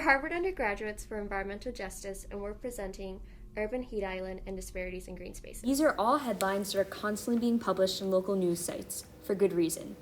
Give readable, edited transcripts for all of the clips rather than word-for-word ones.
Harvard undergraduates for environmental justice, and we're presenting Urban Heat Island and Disparities in Green Spaces. These are all headlines that are constantly being published in local news sites, for good reason.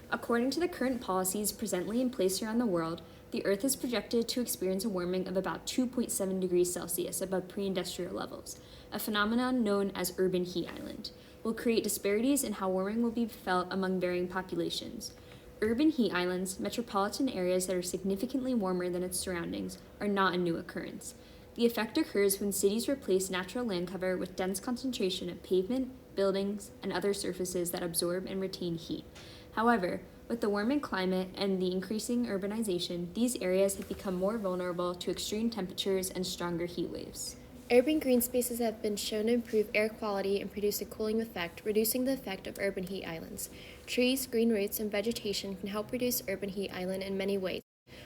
According to the current policies presently in place around the world, the Earth is projected to experience a warming of about 2.7 degrees Celsius above pre-industrial levels. A phenomenon known as urban heat island will create disparities in how warming will be felt among varying populations. Urban heat islands, metropolitan areas that are significantly warmer than its surroundings, are not a new occurrence. The effect occurs when cities replace natural land cover with dense concentration of pavement, buildings, and other surfaces that absorb and retain heat. However, with the warming climate and the increasing urbanization, these areas have become more vulnerable to extreme temperatures and stronger heat waves. Urban green spaces have been shown to improve air quality and produce a cooling effect, reducing the effect of urban heat islands. Trees, green roots, and vegetation can help reduce urban heat island in many ways.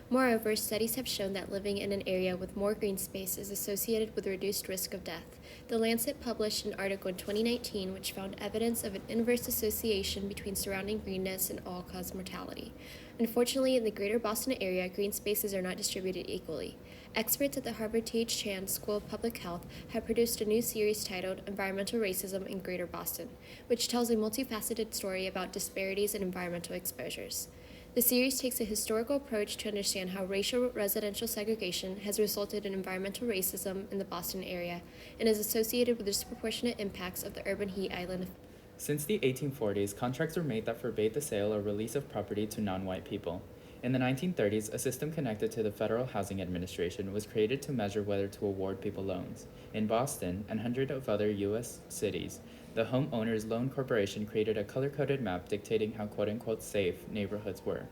Moreover, studies have shown that living in an area with more green space is associated with reduced risk of death. The Lancet published an article in 2019 which found evidence of an inverse association between surrounding greenness and all-cause mortality. Unfortunately, in the greater Boston area, green spaces are not distributed equally. Experts at the Harvard T.H. Chan School of Public Health have produced a new series titled Environmental Racism in Greater Boston, which tells a multifaceted story about disparities in environmental exposures. The series takes a historical approach to understand how racial residential segregation has resulted in environmental racism in the Boston area and is associated with the disproportionate impacts of the urban heat island. Since the 1840s, contracts were made that forbade the sale or release of property to non-white people. In the 1930s, a system connected to the Federal Housing Administration was created to measure whether to award people loans. In Boston and hundreds of other U.S. cities, the Homeowners Loan Corporation created a color-coded map dictating how quote-unquote safe neighborhoods were.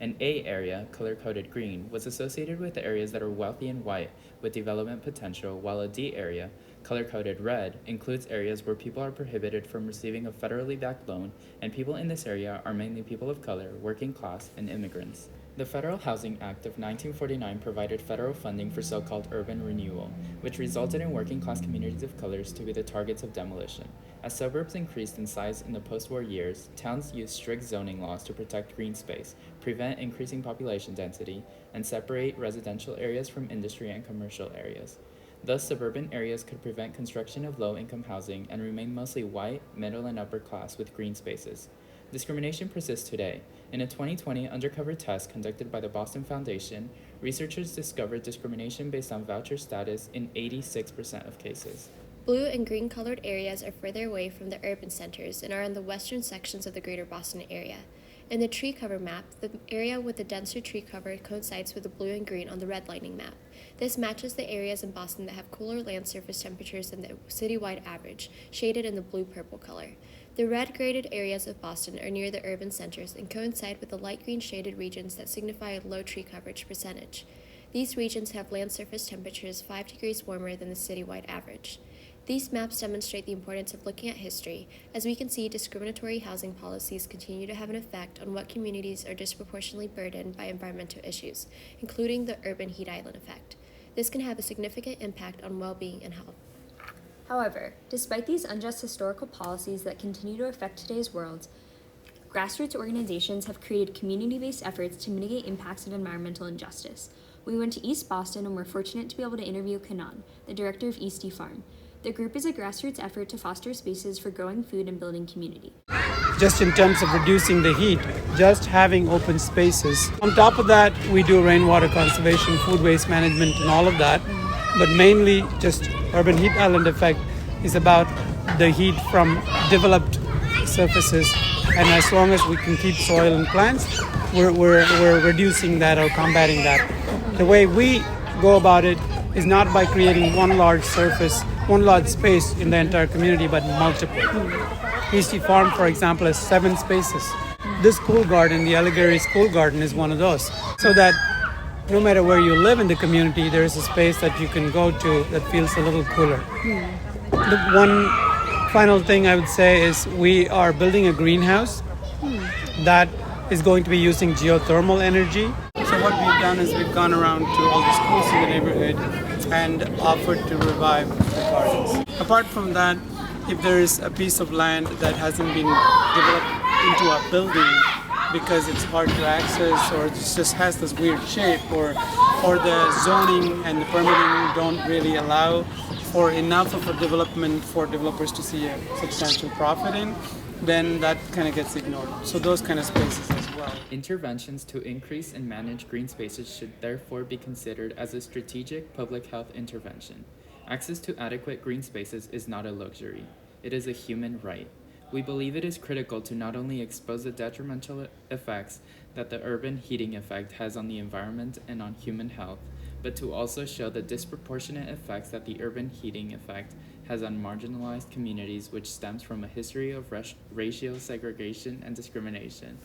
An A area, color-coded green, was associated with areas that are wealthy and white with development potential, while a D area, color-coded red, includes areas where people are prohibited from receiving a federally backed loan, and people in this area are mainly people of color, working class, and immigrants. The Federal Housing Act of 1949 provided federal funding for so-called urban renewal, which resulted in working-class communities of colors to be the targets of demolition. As suburbs increased in size in the post-war years, towns used strict zoning laws to protect green space, prevent increasing population density, and separate residential areas from industry and commercial areas. Thus, suburban areas could prevent construction of low-income housing and remain mostly white, middle, and upper class with green spaces. Discrimination persists today. In a 2020 undercover test conducted by the Boston Foundation, researchers discovered discrimination based on voucher status in 86% of cases. Blue and green colored areas are further away from the urban centers and are in the western sections of the greater Boston area. In the tree cover map, the area with the denser tree cover coincides with the blue and green on the redlining map. This matches the areas in Boston that have cooler land surface temperatures than the citywide average, shaded in the blue-purple color. The red-graded areas of Boston are near the urban centers and coincide with the light green shaded regions that signify a low tree coverage percentage. These regions have land surface temperatures 5 degrees warmer than the citywide average. These maps demonstrate the importance of looking at history. As we can see, discriminatory housing policies continue to have an effect on what communities are disproportionately burdened by environmental issues, including the urban heat island effect. This can have a significant impact on well-being and health. However, despite these unjust historical policies that continue to affect today's world, grassroots organizations have created community-based efforts to mitigate impacts of environmental injustice. We went to East Boston and were fortunate to be able to interview Kanan, the director of East Farm. The group is a grassroots effort to foster spaces for growing food and building community. Just in terms of reducing the heat, just having open spaces. On top of that, we do rainwater conservation, food waste management, and all of that. But mainly, just urban heat island effect is about the heat from developed surfaces. And as long as we can keep soil and plants, we're reducing that or combating that. The way we go about it is not by creating one large surface, one large space in the entire community, but multiple. East Farm, for example, has 7 spaces. This school garden, the Allegheny School Garden, is one of those. So that no matter where you live in the community, there is a space that you can go to that feels a little cooler. The one final thing I would say is we are building a greenhouse that is going to be using geothermal energy. So what we've done is we've gone around to all the schools in the neighborhood and offered to revive the gardens. Apart from that, if there is a piece of land that hasn't been developed into a building, because it's hard to access or it just has this weird shape, or the zoning and the permitting don't really allow for enough of a development for developers to see a substantial profit in, then that kind of gets ignored. So those kind of spaces as well. Interventions to increase and manage green spaces should therefore be considered as a strategic public health intervention. Access to adequate green spaces is not a luxury. It is a human right. We believe it is critical to not only expose the detrimental effects that the urban heating effect has on the environment and on human health, but to also show the disproportionate effects that the urban heating effect has on marginalized communities, which stems from a history of racial segregation and discrimination.